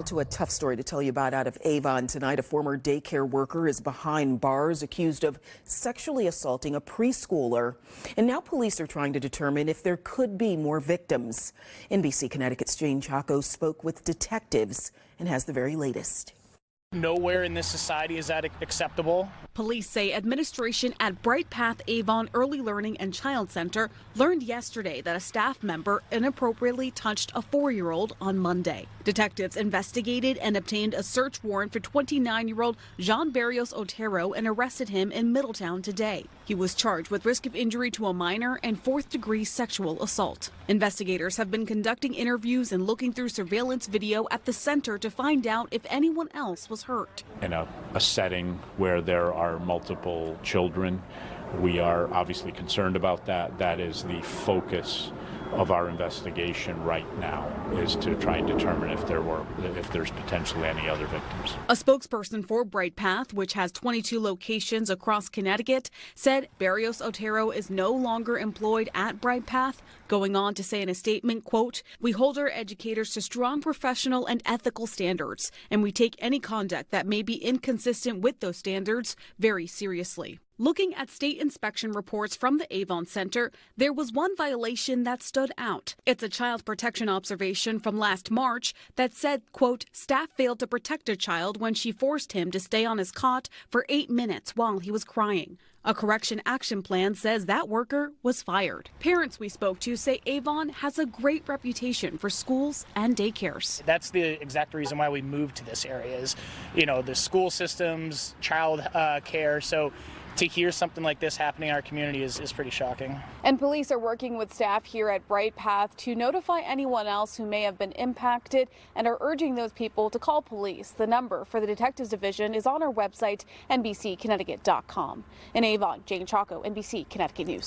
to a tough story to tell you about out of Avon tonight. A former daycare worker is behind bars accused of sexually assaulting a preschooler. And now police are trying to determine if there could be more victims. NBC Connecticut's Jane Chaco spoke with detectives and has the very latest. Nowhere in this society is that acceptable. Police say administration at BrightPath Avon Early Learning and Child Center learned yesterday that a staff member inappropriately touched a 4-year-old on Monday. Detectives investigated and obtained a search warrant for 29-year-old Jean Barrios Otero and arrested him in Middletown today. He was charged with risk of injury to a minor and 4th-degree sexual assault. Investigators have been conducting interviews and looking through surveillance video at the center to find out if anyone else was hurt. In a setting where there are multiple children, we are obviously concerned about that. That is the focus of our investigation right now, is to try and determine if there's potentially any other victims. A spokesperson for BrightPath, which has 22 locations across Connecticut, said Barrios Otero is no longer employed at BrightPath, going on to say in a statement, quote, "We hold our educators to strong professional and ethical standards, and we take any conduct that may be inconsistent with those standards very seriously." Looking at state inspection reports from the Avon Center, there was one violation that stood out. It's a child protection observation from last March that said, quote, "Staff failed to protect a child when she forced him to stay on his cot for 8 minutes while he was crying." A correction action plan says that worker was fired. Parents we spoke to say Avon has a great reputation for schools and daycares. That's the exact reason why we moved to this area is, the school systems, child care. So to hear something like this happening in our community is pretty shocking. And police are working with staff here at BrightPath to notify anyone else who may have been impacted and are urging those people to call police. The number for the Detectives Division is on our website, NBCConnecticut.com. In Avon, Jane Chaco, NBC Connecticut News.